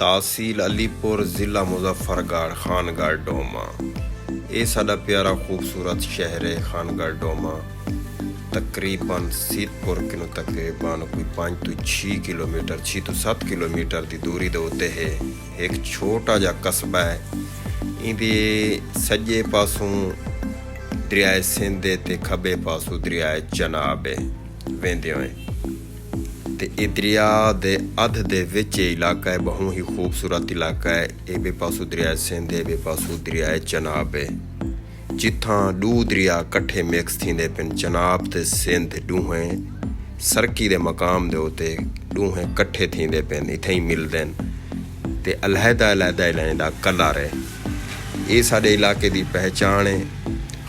तहसील अलीपुर ज़िला मुजफ्फरगढ़ खानगढ़ डोमा। ये साडा प्यारा खूबसूरत शहर है खानगढ़ डोमा। तकरीबन सीतपुर किनू तकरीबन कोई 5 तो 6 किलोमीटर 6 तो 7 किलोमीटर की दूरी दे उत्ते है एक छोटा जा कस्बा है। इहदे सज्जे पासों दरियाए सिंध ते खब्बे पासों दरियाए चनाब है वेंदे होए ते ये दरिया दे अध दे विच इलाका है। बहुत ही खूबसूरत इलाका है। ए बे पासों दरियाए सिंध है, बे पासों दरियाए चनाब है। जिथां दू दरिया कट्ठे मिक्स थींदे पिन। चनाब ते सिंध डूहें सरकी दे मकाम दे उत्ते डूहें कट्ठे थींदे पिन, इत्थे ही मिलदे न ते अलहदा अलहदा इन्हां दा कलर है। ये साडे इलाके दी पहचान है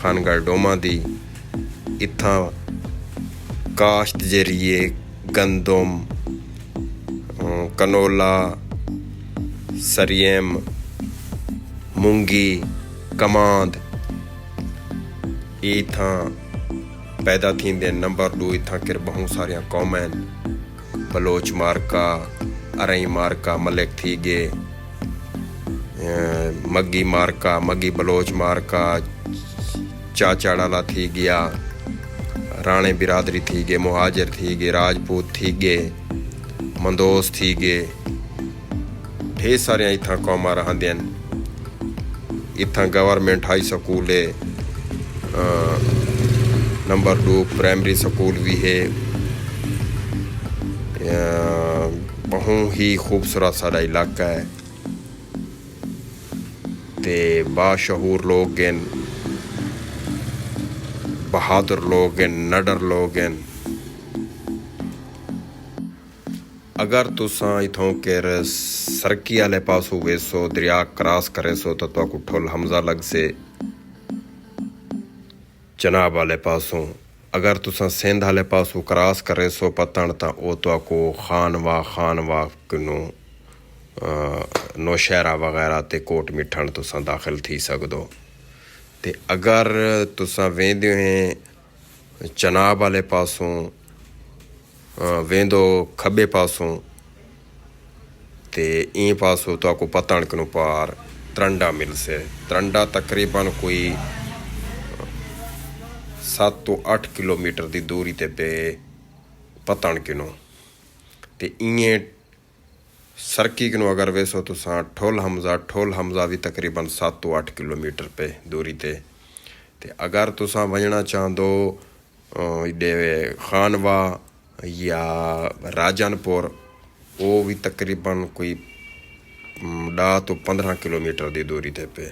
खानगढ़ डोमा दी। इत्थां काश्त जरिए गंदम, कनोला, सरियम, मूंगी, कमांद इत्थां पैदा थींदे। नंबर 2 इत्थां किर बहुत सारियां कौमां आहिनि। बलोच मारका, अरई मारका, मलिक थी गए, मग्गी मारका, मग्गी बलोच मारका, चाचाड़ाला थी गया, राणे बिरादरी थी गए, मुहाजिर थी गए, राजपूत थी गए, मंदोस थी गए। ढेर सारिया इत्थां कौमां रहंदियां आहिनि। इत्थां गवर्नमेंट हाई स्कूल है, नंबर 2 प्राइमरी स्कूल भी है। बहुत ही खूबसूरत साडा इलाका है ते बाशहूर लोग हैं, बहादुर लोग हैं, नडर लोग हैं। अगर तुसां इथों केर सरकी आले पासों वेसो दरिया क्रॉस करे सो तो तुहाकू ठुल हमजा लग से चनाब आले पासों। अगर तुसां सिंध आले पासों क्रॉस करे सो पतन तां ओ तुहाकू खानवा किनू नौशहरा वगैरह ते कोट मिठण तुसां दाखिल थी सकदो। ते अगर तुसां वेंदे हैं चनाब आले पासों वेंदो खब्बे पासों ते ई पासों तो आपको पतन किनू पार तरंडा मिल से। तरंडा तकरीबन कोई 7 तो 8 किलोमीटर की दूरी ते पे पतन किनू ते इं सरकी किनू अगर वेसो तुसां ठुल हमजा भी तकरीबन 7 तो 8 किलोमीटर पे दूरी ते अगर तुसां वञणा चाहंदो इडे खानवा या राजनपुर वो भी तकरीबन कोई 10 तो 15 किलोमीटर की दूरी ते पे।